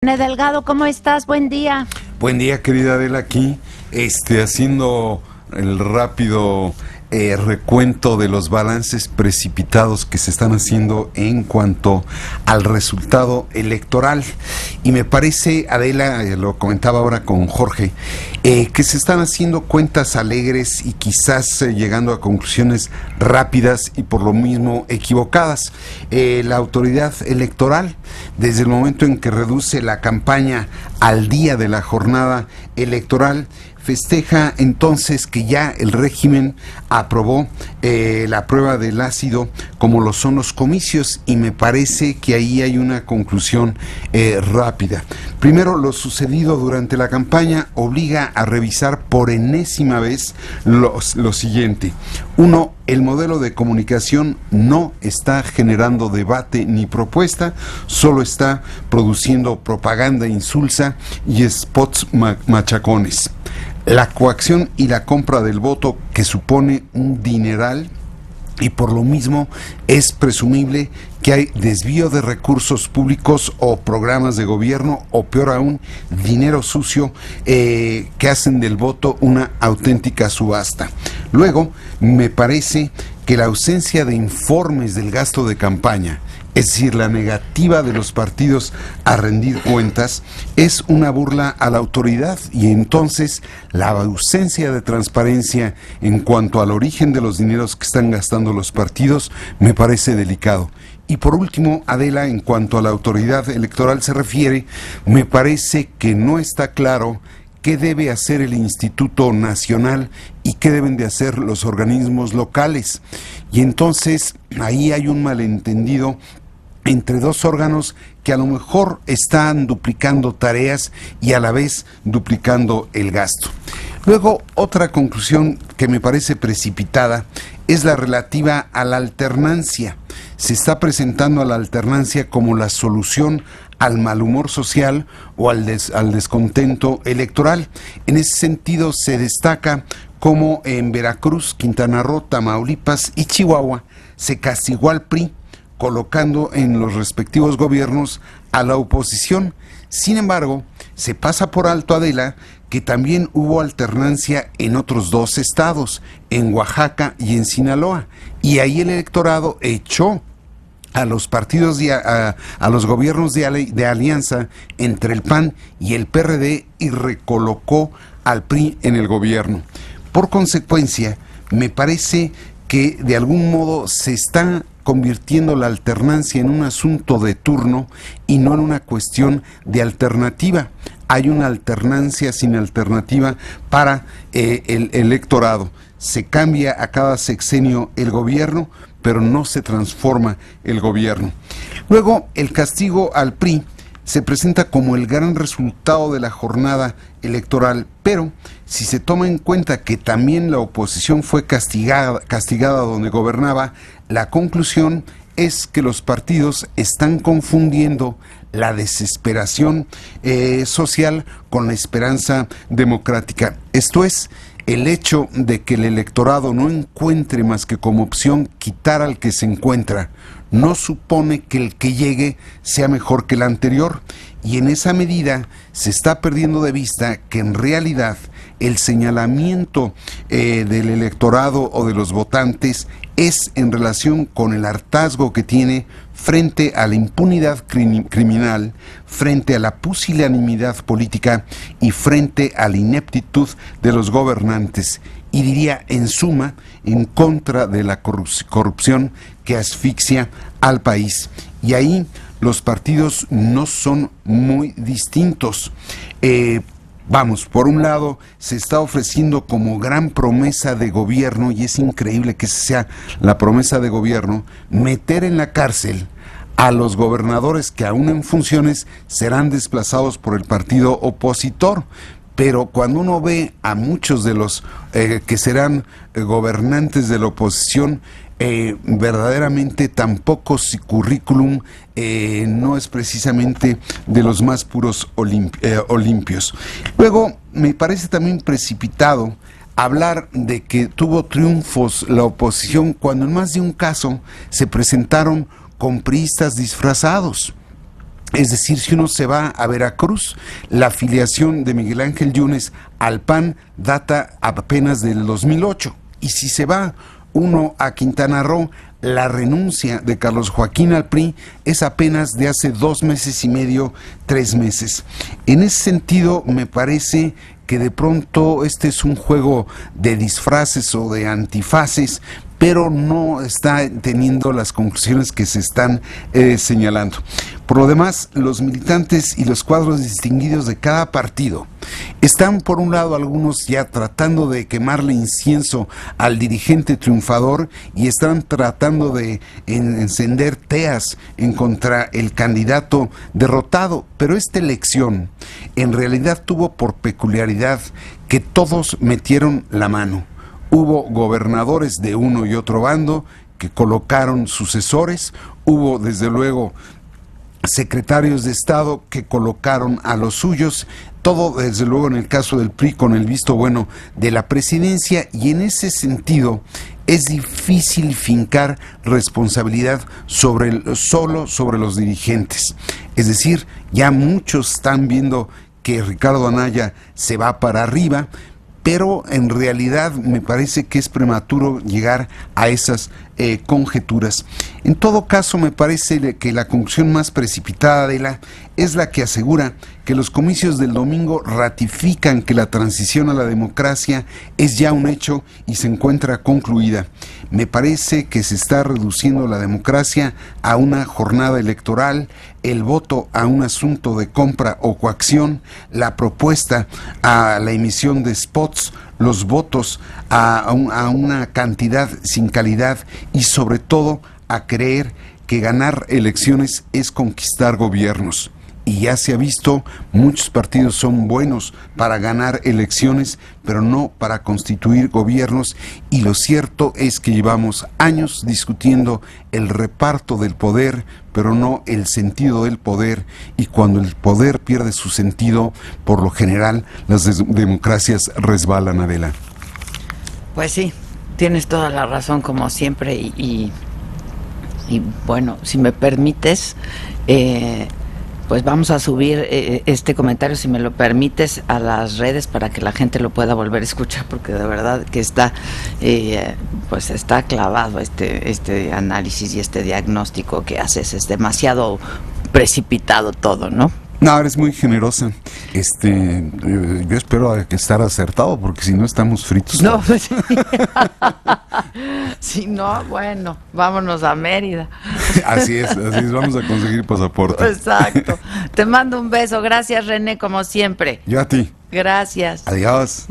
René Delgado, ¿cómo estás? Buen día. Buen día, querida Adela, aquí, haciendo el rápido recuento de los balances precipitados que se están haciendo en cuanto al resultado electoral. Y me parece, Adela, lo comentaba ahora con Jorge, que se están haciendo cuentas alegres y quizás llegando a conclusiones rápidas y por lo mismo equivocadas. La autoridad electoral, desde el momento en que reduce la campaña al día de la jornada electoral, festeja entonces que ya el régimen aprobó la prueba del ácido como lo son los comicios, y me parece que ahí hay una conclusión rápida. Primero, lo sucedido durante la campaña obliga a revisar por enésima vez lo siguiente. Uno, el modelo de comunicación no está generando debate ni propuesta, solo está produciendo propaganda insulsa y spots machacones. La coacción y la compra del voto, que supone un dineral, y por lo mismo es presumible que hay desvío de recursos públicos o programas de gobierno, o peor aún, dinero sucio que hacen del voto una auténtica subasta. Luego, me parece que la ausencia de informes del gasto de campaña, es decir, la negativa de los partidos a rendir cuentas, es una burla a la autoridad, y entonces la ausencia de transparencia en cuanto al origen de los dineros que están gastando los partidos me parece delicado. Y por último, Adela, en cuanto a la autoridad electoral se refiere, me parece que no está claro qué debe hacer el Instituto Nacional y qué deben de hacer los organismos locales. Y entonces ahí hay un malentendido entre dos órganos que a lo mejor están duplicando tareas y a la vez duplicando el gasto. Luego, otra conclusión que me parece precipitada es la relativa a la alternancia. Se está presentando a la alternancia como la solución al mal humor social o al descontento electoral. En ese sentido, se destaca cómo en Veracruz, Quintana Roo, Tamaulipas y Chihuahua se castigó al PRI, colocando en los respectivos gobiernos a la oposición. Sin embargo, se pasa por alto, Adela, que también hubo alternancia en otros dos estados, en Oaxaca y en Sinaloa, y ahí el electorado echó a los partidos, a los gobiernos de alianza entre el PAN y el PRD, y recolocó al PRI en el gobierno. Por consecuencia, me parece que de algún modo se está convirtiendo la alternancia en un asunto de turno y no en una cuestión de alternativa. Hay una alternancia sin alternativa para el electorado. Se cambia a cada sexenio el gobierno, pero no se transforma el gobierno. Luego, el castigo al PRI se presenta como el gran resultado de la jornada electoral, pero si se toma en cuenta que también la oposición fue castigada donde gobernaba, la conclusión es que los partidos están confundiendo la desesperación social con la esperanza democrática. Esto es, el hecho de que el electorado no encuentre más que como opción quitar al que se encuentra, no supone que el que llegue sea mejor que el anterior, y en esa medida se está perdiendo de vista que en realidad el señalamiento del electorado o de los votantes es en relación con el hartazgo que tiene frente a la impunidad criminal, frente a la pusilanimidad política y frente a la ineptitud de los gobernantes, y diría en suma en contra de la corrupción que asfixia al país. Y ahí los partidos no son muy distintos. Vamos, por un lado se está ofreciendo como gran promesa de gobierno, y es increíble que sea la promesa de gobierno, meter en la cárcel a los gobernadores que aún en funciones serán desplazados por el partido opositor. Pero cuando uno ve a muchos de los que serán gobernantes de la oposición, verdaderamente tampoco su currículum no es precisamente de los más puros limpios. Luego, me parece también precipitado hablar de que tuvo triunfos la oposición cuando en más de un caso se presentaron con priistas disfrazados. Es decir, si uno se va a Veracruz, la afiliación de Miguel Ángel Yunes al PAN data apenas del 2008. Y si se va uno a Quintana Roo, la renuncia de Carlos Joaquín al PRI es apenas de hace 2 meses y medio, 3 meses. En ese sentido, me parece que de pronto este es un juego de disfraces o de antifaces, pero no está teniendo las conclusiones que se están señalando. Por lo demás, los militantes y los cuadros distinguidos de cada partido están, por un lado, algunos ya tratando de quemarle incienso al dirigente triunfador y están tratando de encender teas en contra el candidato derrotado, pero esta elección en realidad tuvo por peculiaridad que todos metieron la mano. Hubo gobernadores de uno y otro bando que colocaron sucesores, hubo desde luego secretarios de Estado que colocaron a los suyos, todo desde luego en el caso del PRI con el visto bueno de la presidencia, y en ese sentido es difícil fincar responsabilidad solo sobre los dirigentes. Es decir, ya muchos están viendo que Ricardo Anaya se va para arriba, pero en realidad me parece que es prematuro llegar a esas conjeturas. En todo caso, me parece que la conclusión más precipitada de es la que asegura que los comicios del domingo ratifican que la transición a la democracia es ya un hecho y se encuentra concluida. Me parece que se está reduciendo la democracia a una jornada electoral, el voto a un asunto de compra o coacción, la propuesta a la emisión de spots, los votos a una cantidad sin calidad y sobre todo a creer que ganar elecciones es conquistar gobiernos. Y ya se ha visto, muchos partidos son buenos para ganar elecciones, pero no para constituir gobiernos, y lo cierto es que llevamos años discutiendo el reparto del poder, pero no el sentido del poder, y cuando el poder pierde su sentido, por lo general, las democracias resbalan, Adela. Pues sí, tienes toda la razón como siempre y bueno, si me permites, pues vamos a subir este comentario, si me lo permites, a las redes para que la gente lo pueda volver a escuchar, porque de verdad que está, pues está clavado este análisis y este diagnóstico que haces. Es demasiado precipitado todo, ¿no? No, eres muy generosa. Yo espero estar acertado, porque si no estamos fritos. No, pues, si no, bueno, vámonos a Mérida. Así es, vamos a conseguir pasaporte. Exacto. Te mando un beso. Gracias, René, como siempre. Yo a ti. Gracias. Adiós.